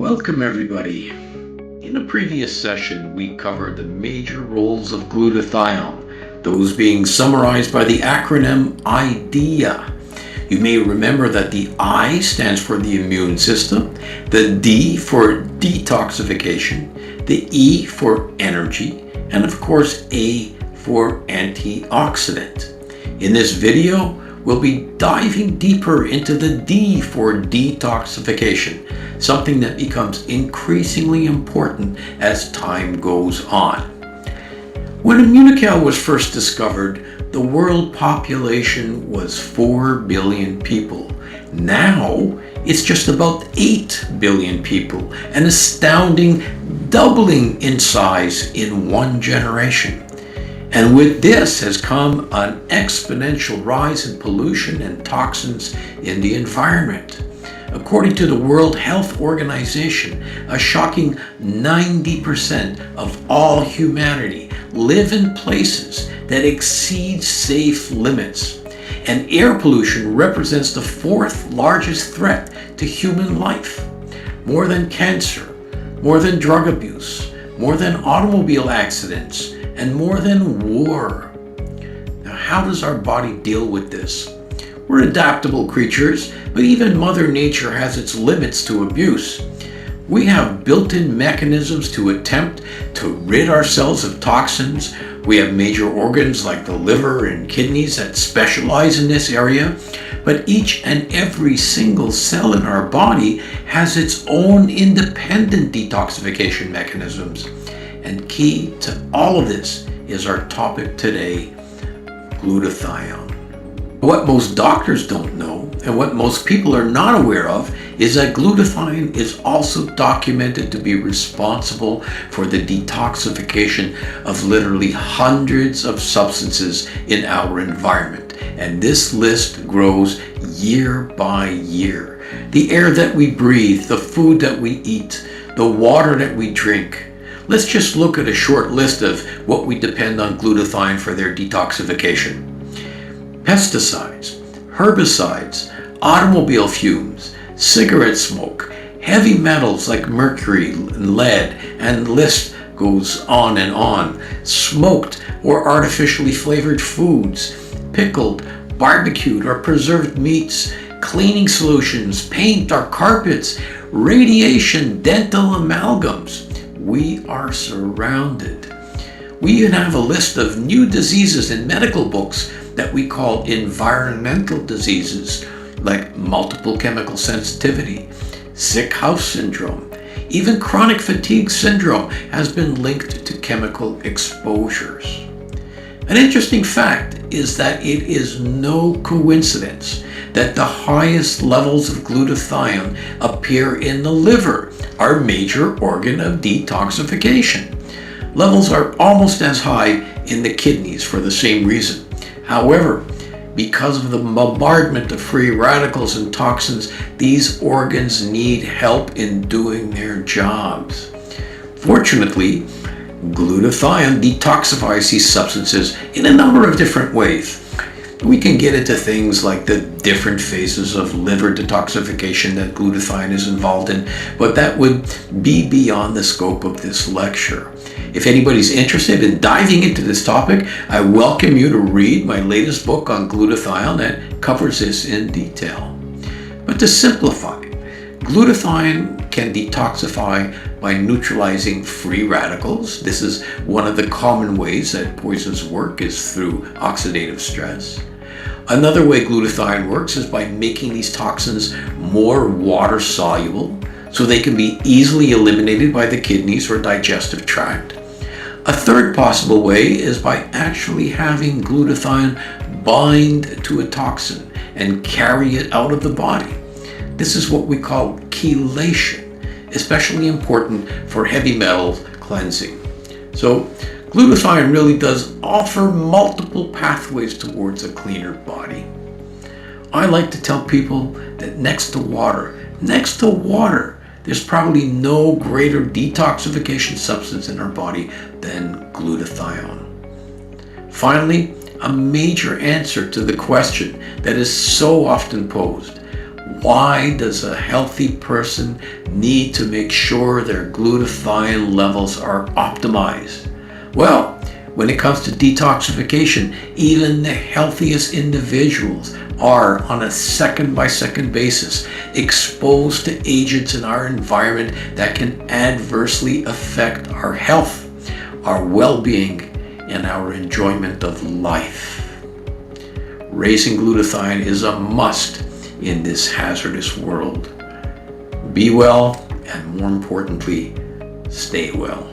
Welcome everybody. In a previous session, we covered the major roles of glutathione, those being summarized by the acronym IDEA. You may remember that the I stands for the immune system, the D for detoxification, the E for energy, and of course A for antioxidant. In this video, we'll be diving deeper into the D for detoxification, something that becomes increasingly important as time goes on. When Immunical was first discovered, the world population was 4 billion people. Now, it's just about 8 billion people, an astounding doubling in size in one generation. And with this has come an exponential rise in pollution and toxins in the environment. According to the World Health Organization, a shocking 90% of all humanity live in places that exceed safe limits. And air pollution represents the fourth largest threat to human life. More than cancer, more than drug abuse, more than automobile accidents, and more than war. Now, how does our body deal with this? We're adaptable creatures, but even Mother Nature has its limits to abuse. We have built-in mechanisms to attempt to rid ourselves of toxins. We have major organs like the liver and kidneys that specialize in this area, but each and every single cell in our body has its own independent detoxification mechanisms. And key to all of this is our topic today, glutathione. What most doctors don't know, and what most people are not aware of, is that glutathione is also documented to be responsible for the detoxification of literally hundreds of substances in our environment. And this list grows year by year. The air that we breathe, the food that we eat, the water that we drink. Let's just look at a short list of what we depend on glutathione for their detoxification. Pesticides, herbicides, automobile fumes, cigarette smoke, heavy metals like mercury and lead, and the list goes on and on. Smoked or artificially flavored foods, pickled, barbecued or preserved meats, cleaning solutions, paint or carpets, radiation, dental amalgams. We are surrounded. We even have a list of new diseases in medical books that we call environmental diseases, like multiple chemical sensitivity, sick house syndrome. Even chronic fatigue syndrome has been linked to chemical exposures. An interesting fact is that it is no coincidence that the highest levels of glutathione appear in the liver, our major organ of detoxification. Levels are almost as high in the kidneys for the same reason. However, because of the bombardment of free radicals and toxins, these organs need help in doing their jobs. Fortunately, glutathione detoxifies these substances in a number of different ways. We can get into things like the different phases of liver detoxification that glutathione is involved in, but that would be beyond the scope of this lecture. If anybody's interested in diving into this topic, I welcome you to read my latest book on glutathione that covers this in detail. But to simplify, glutathione can detoxify by neutralizing free radicals. This is one of the common ways that poisons work, is through oxidative stress. Another way glutathione works is by making these toxins more water soluble, so they can be easily eliminated by the kidneys or digestive tract. A third possible way is by actually having glutathione bind to a toxin and carry it out of the body. This is what we call chelation, especially important for heavy metal cleansing. So glutathione really does offer multiple pathways towards a cleaner body. I like to tell people that next to water, there's probably no greater detoxification substance in our body than glutathione. Finally, a major answer to the question that is so often posed: Why does a healthy person need to make sure their glutathione levels are optimized? Well, when it comes to detoxification, even the healthiest individuals are, on a second-by-second basis, exposed to agents in our environment that can adversely affect our health, our well-being, and our enjoyment of life. Raising glutathione is a must in this hazardous world. Be well, and more importantly, stay well.